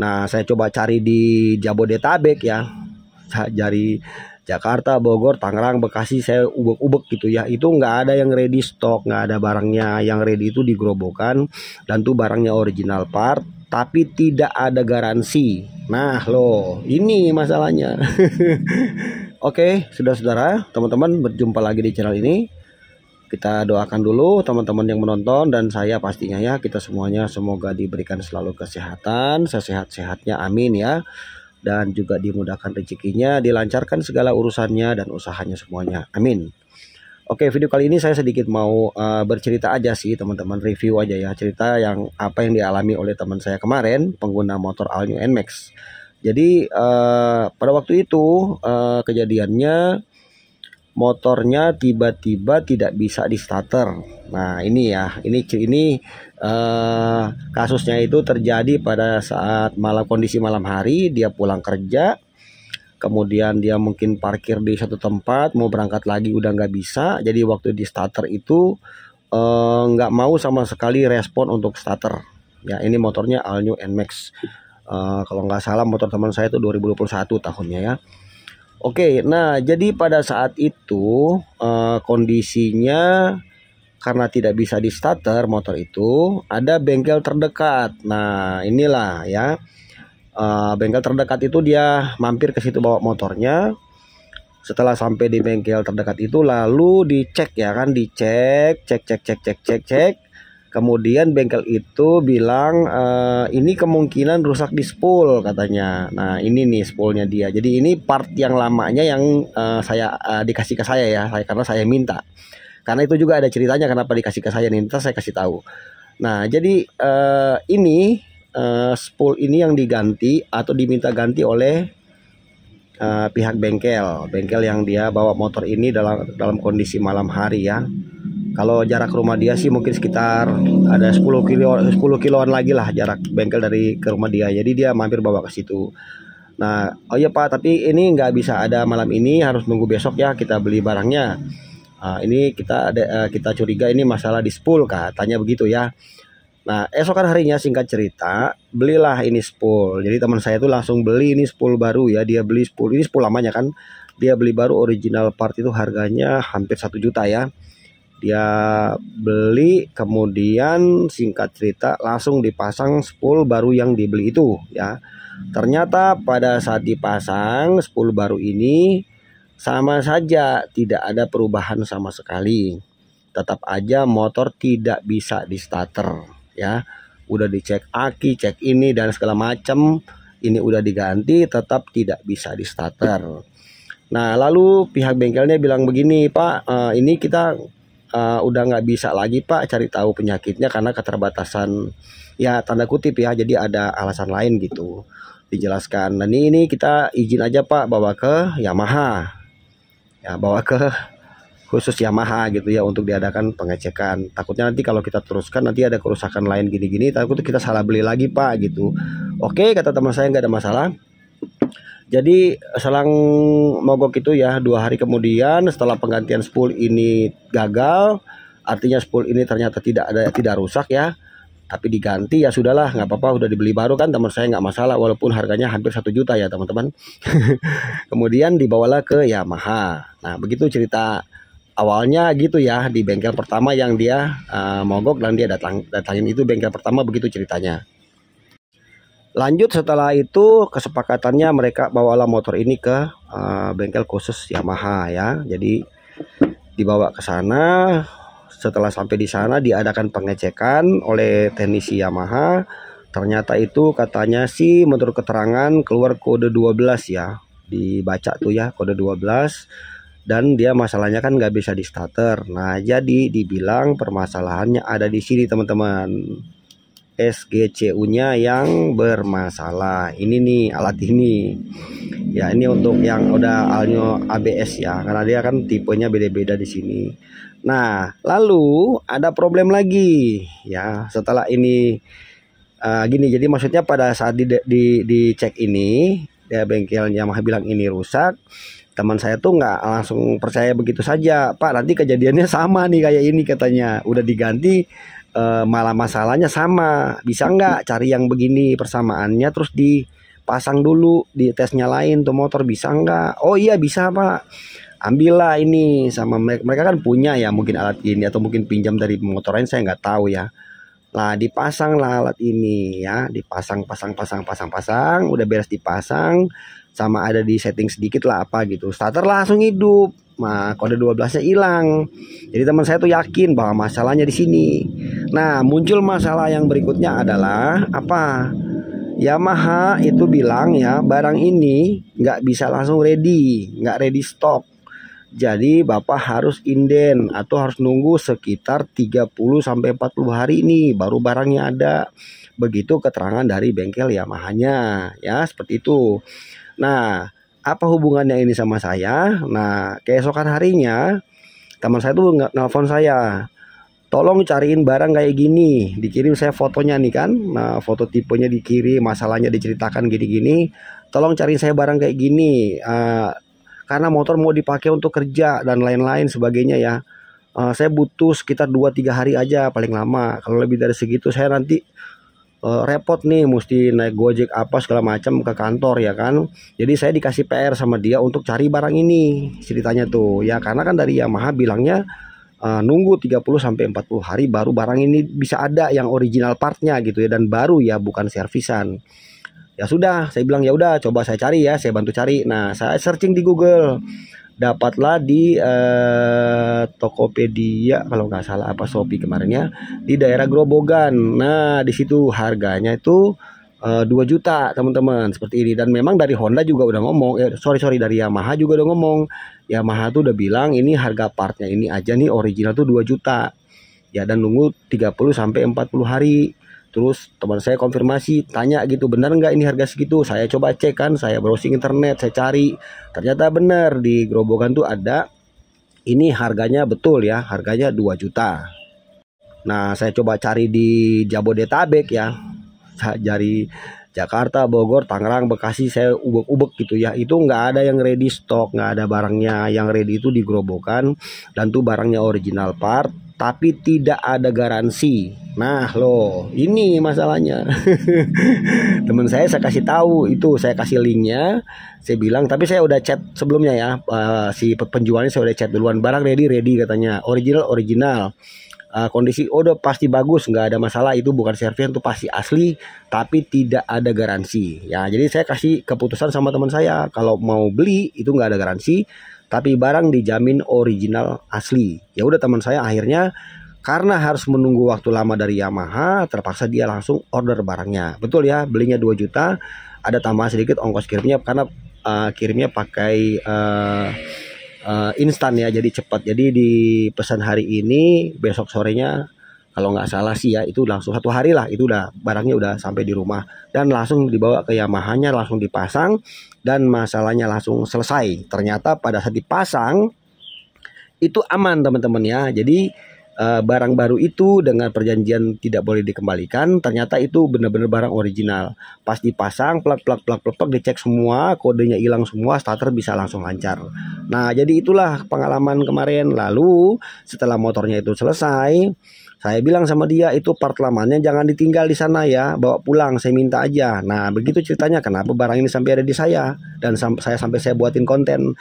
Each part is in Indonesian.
Nah, saya coba cari di Jabodetabek ya, dari Jakarta, Bogor, Tangerang, Bekasi, saya ubek-ubek gitu ya. Itu nggak ada yang ready stock, nggak ada barangnya. Yang ready itu di gerobokan dan tuh barangnya original part, tapi tidak ada garansi. Nah loh, ini masalahnya. Oke, saudara-saudara, teman-teman, berjumpa lagi di channel ini. Kita doakan dulu teman-teman yang menonton dan saya pastinya ya, kita semuanya semoga diberikan selalu kesehatan, sesehat-sehatnya, amin ya. Dan juga dimudahkan rezekinya, dilancarkan segala urusannya dan usahanya semuanya, amin. Oke, video kali ini saya sedikit mau bercerita aja sih teman-teman, review aja ya, cerita yang apa yang dialami oleh teman saya kemarin, pengguna motor All New NMAX. Jadi pada waktu itu kejadiannya motornya tiba-tiba tidak bisa di starter. Nah ini ya, ini kasusnya itu terjadi pada saat kondisi malam hari, dia pulang kerja, kemudian dia mungkin parkir di satu tempat, mau berangkat lagi udah nggak bisa. Jadi waktu di starter itu nggak mau sama sekali respon untuk starter. Ya ini motornya All New NMAX. Kalau nggak salah motor teman saya itu 2021 tahunnya ya. Oke, nah jadi pada saat itu kondisinya karena tidak bisa di starter motor itu, ada bengkel terdekat. Nah inilah ya, bengkel terdekat itu dia mampir ke situ bawa motornya. Setelah sampai di bengkel terdekat itu lalu dicek ya kan, dicek, cek. Kemudian bengkel itu bilang ini kemungkinan rusak di spool katanya. Nah ini nih spoolnya dia. Jadi ini part yang lamanya yang saya dikasih ke saya ya, karena saya minta. Karena itu juga ada ceritanya kenapa dikasih ke saya nih. Ntar saya kasih tahu. Nah jadi ini spool ini yang diganti atau diminta ganti oleh pihak bengkel yang dia bawa motor ini dalam kondisi malam hari ya. Kalau jarak rumah dia sih mungkin sekitar ada 10 kiloan lagi lah jarak bengkel dari ke rumah dia. Jadi dia mampir bawa ke situ. Nah, oh iya Pak, tapi ini nggak bisa ada malam ini, harus nunggu besok ya kita beli barangnya. Ini kita curiga ini masalah di spool katanya begitu ya. Nah, esokan harinya singkat cerita, belilah ini spool. Jadi teman saya tuh langsung beli ini spool baru ya. Dia beli spool, ini spool lamanya kan. Dia beli baru original part itu harganya hampir 1 juta ya. Dia beli, kemudian singkat cerita langsung dipasang spool baru yang dibeli itu ya. Ternyata pada saat dipasang spool baru ini sama saja tidak ada perubahan sama sekali. Tetap aja motor tidak bisa di starter ya. Udah dicek aki, cek ini dan segala macam, ini udah diganti tetap tidak bisa di starter. Nah lalu pihak bengkelnya bilang begini, Pak, ini kita udah nggak bisa lagi Pak cari tahu penyakitnya karena keterbatasan ya, tanda kutip ya, jadi ada alasan lain gitu dijelaskan. Dan ini kita izin aja Pak bawa ke Yamaha ya, bawa ke khusus Yamaha gitu ya untuk diadakan pengecekan. Takutnya nanti kalau kita teruskan nanti ada kerusakan lain gini-gini, takut kita salah beli lagi Pak gitu. Oke kata teman saya, nggak ada masalah. Jadi selang mogok itu ya 2 hari kemudian setelah penggantian spool ini gagal, artinya spool ini ternyata tidak rusak ya, tapi diganti ya sudahlah, nggak apa-apa, udah dibeli baru kan teman saya, nggak masalah walaupun harganya hampir 1 juta ya teman-teman. Kemudian dibawalah ke Yamaha. Nah begitu cerita awalnya gitu ya, di bengkel pertama yang dia mogok dan dia datangin itu bengkel pertama, begitu ceritanya. Lanjut setelah itu kesepakatannya mereka bawalah motor ini ke bengkel khusus Yamaha ya. Jadi dibawa ke sana. Setelah sampai di sana diadakan pengecekan oleh teknisi Yamaha. Ternyata itu katanya sih menurut keterangan keluar kode 12 ya. Dibaca tuh ya kode 12. Dan dia masalahnya kan nggak bisa di starter. Nah jadi dibilang permasalahannya ada di sini teman-teman. SGCU-nya yang bermasalah. Ini nih alat ini. Ya ini untuk yang udah All New ABS ya, karena dia kan tipenya beda-beda di sini. Nah, lalu ada problem lagi ya. Setelah ini gini, jadi maksudnya pada saat dicek ini, ya bengkelnya Yamaha bilang ini rusak. Teman saya tuh nggak langsung percaya begitu saja. Pak, nanti kejadiannya sama nih kayak ini katanya. Udah diganti malah masalahnya sama. Bisa nggak cari yang begini persamaannya terus dipasang dulu di tesnya lain tuh motor, bisa nggak? Oh iya bisa Pak, ambillah ini sama mereka, mereka kan punya ya mungkin alat ini atau mungkin pinjam dari motor lain, saya nggak tahu ya. Lah dipasang lah alat ini ya, dipasang pasang, udah beres dipasang, sama ada di setting sedikit lah apa gitu, starter langsung hidup. Nah kode 12-nya hilang. Jadi teman saya tuh yakin bahwa masalahnya di sini. Nah muncul masalah yang berikutnya adalah apa? Yamaha itu bilang ya barang ini nggak bisa langsung ready, nggak ready stock. Jadi Bapak harus inden atau harus nunggu sekitar 30 sampai 40 hari ini baru barangnya ada. Begitu keterangan dari bengkel Yamahanya ya, seperti itu. Nah, apa hubungannya ini sama saya? Nah, keesokan harinya teman saya tuh nelfon saya. Tolong cariin barang kayak gini, dikirim saya fotonya nih kan. Nah, foto tipenya dikirim, masalahnya diceritakan gini-gini. Tolong cariin saya barang kayak gini. Karena motor mau dipakai untuk kerja dan lain-lain sebagainya ya. Saya butuh sekitar 2-3 hari aja paling lama. Kalau lebih dari segitu saya nanti repot nih, mesti naik Gojek apa segala macam ke kantor ya kan. Jadi saya dikasih PR sama dia untuk cari barang ini ceritanya tuh ya, karena kan dari Yamaha bilangnya nunggu 30 sampai 40 hari baru barang ini bisa ada yang original partnya gitu ya, dan baru ya bukan servisan. Ya sudah, saya bilang ya udah coba saya cari ya, saya bantu cari. Nah, saya searching di Google, dapatlah di Tokopedia kalau nggak salah apa Shopee kemarinnya di daerah Grobogan. Nah, di situ harganya itu 2 juta teman-teman seperti ini. Dan memang dari Honda juga udah ngomong, sorry dari Yamaha juga udah ngomong. Yamaha tuh udah bilang ini harga partnya ini aja nih original tuh 2 juta. Ya, dan nunggu 30 sampai 40 hari. Terus teman saya konfirmasi, tanya gitu, benar nggak ini harga segitu? Saya coba cek kan, saya browsing internet, saya cari. Ternyata benar, di Grobogan tuh ada, ini harganya betul ya, harganya 2 juta. Nah saya coba cari di Jabodetabek ya, dari Jakarta, Bogor, Tangerang, Bekasi, saya ubek-ubek gitu ya. Itu nggak ada yang ready stock, nggak ada barangnya. Yang ready itu di Grobogan, dan tuh barangnya original part, tapi tidak ada garansi. Nah loh, ini masalahnya. Temen saya kasih tahu itu, saya kasih linknya. Saya bilang, tapi saya udah chat sebelumnya ya, si penjualnya saya udah chat duluan, barang ready katanya, original. Kondisi udah pasti bagus, nggak ada masalah, itu bukan servis, itu pasti asli, tapi tidak ada garansi ya. Jadi saya kasih keputusan sama teman saya, kalau mau beli itu nggak ada garansi, tapi barang dijamin original asli. Ya udah, teman saya akhirnya karena harus menunggu waktu lama dari Yamaha, terpaksa dia langsung order barangnya. Betul ya, belinya 2 juta, ada tambahan sedikit ongkos kirimnya karena kirimnya pakai instan ya, jadi cepat. Jadi di pesan hari ini, besok sorenya kalau nggak salah sih ya, itu langsung 1 hari lah, itu udah barangnya udah sampai di rumah dan langsung dibawa ke Yamahanya, langsung dipasang dan masalahnya langsung selesai. Ternyata pada saat dipasang itu aman teman-teman ya. Jadi barang baru itu dengan perjanjian tidak boleh dikembalikan, ternyata itu benar-benar barang original. Pas dipasang plak dicek semua, kodenya hilang semua, starter bisa langsung lancar. Nah jadi itulah pengalaman kemarin. Lalu setelah motornya itu selesai, saya bilang sama dia, itu part lamanya jangan ditinggal di sana ya, bawa pulang, saya minta aja. Nah begitu ceritanya kenapa barang ini sampai ada di saya, dan saya buatin konten.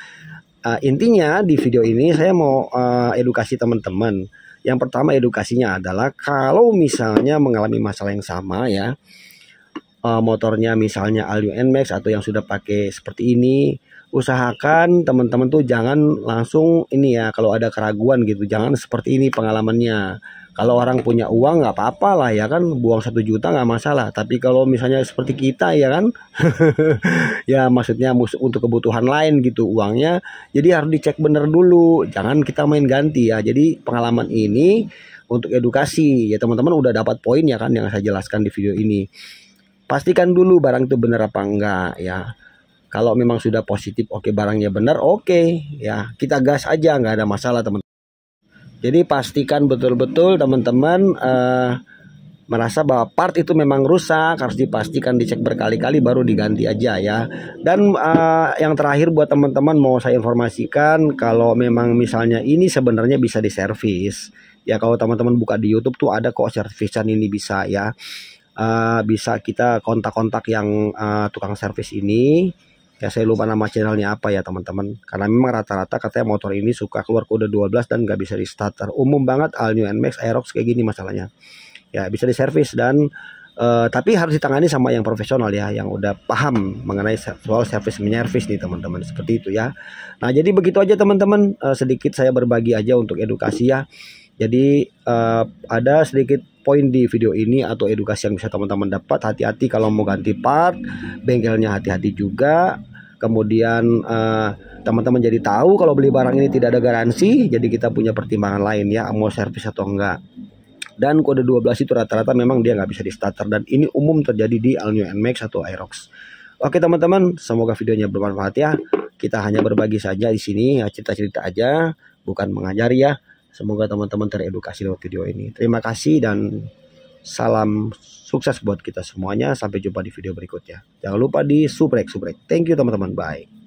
Intinya di video ini saya mau edukasi teman-teman. Yang pertama edukasinya adalah kalau misalnya mengalami masalah yang sama ya, motornya misalnya Alio NMAX atau yang sudah pakai seperti ini, usahakan teman-teman tuh jangan langsung ini ya, kalau ada keraguan gitu, jangan seperti ini pengalamannya. Kalau orang punya uang nggak apa-apa lah ya kan, buang 1 juta nggak masalah. Tapi kalau misalnya seperti kita ya kan, ya maksudnya untuk kebutuhan lain gitu uangnya, jadi harus dicek bener dulu, jangan kita main ganti ya. Jadi pengalaman ini untuk edukasi ya, teman-teman udah dapat poin ya kan yang saya jelaskan di video ini. Pastikan dulu barang itu bener apa enggak ya. Kalau memang sudah positif, oke barangnya benar, oke ya kita gas aja, nggak ada masalah teman. Jadi pastikan betul-betul teman-teman merasa bahwa part itu memang rusak, harus dipastikan dicek berkali-kali baru diganti aja ya. Dan yang terakhir buat teman-teman mau saya informasikan, kalau memang misalnya ini sebenarnya bisa diservis Ya kalau teman-teman buka di YouTube tuh ada kok servisan ini bisa ya. Bisa kita kontak-kontak yang tukang servis ini. Ya saya lupa nama channelnya apa ya teman-teman. Karena memang rata-rata katanya motor ini suka keluar kode 12 dan nggak bisa di starter. Umum banget All New NMAX, Aerox kayak gini masalahnya. Ya bisa diservis dan tapi harus ditangani sama yang profesional ya, yang udah paham mengenai soal servis menyervis nih teman-teman, seperti itu ya. Nah jadi begitu aja teman-teman, sedikit saya berbagi aja untuk edukasi ya. Jadi ada sedikit poin di video ini atau edukasi yang bisa teman-teman dapat. Hati-hati kalau mau ganti part, bengkelnya hati-hati juga. Kemudian teman-teman jadi tahu kalau beli barang ini tidak ada garansi, jadi kita punya pertimbangan lain ya, mau servis atau enggak. Dan kode 12 itu rata-rata memang dia nggak bisa di starter, dan ini umum terjadi di All New NMAX atau Aerox. Oke teman-teman, semoga videonya bermanfaat ya. Kita hanya berbagi saja di sini ya, cerita-cerita aja, bukan mengajari ya. Semoga teman-teman teredukasi lewat video ini. Terima kasih dan salam sukses buat kita semuanya. Sampai jumpa di video berikutnya. Jangan lupa di subrek. Thank you teman-teman. Bye.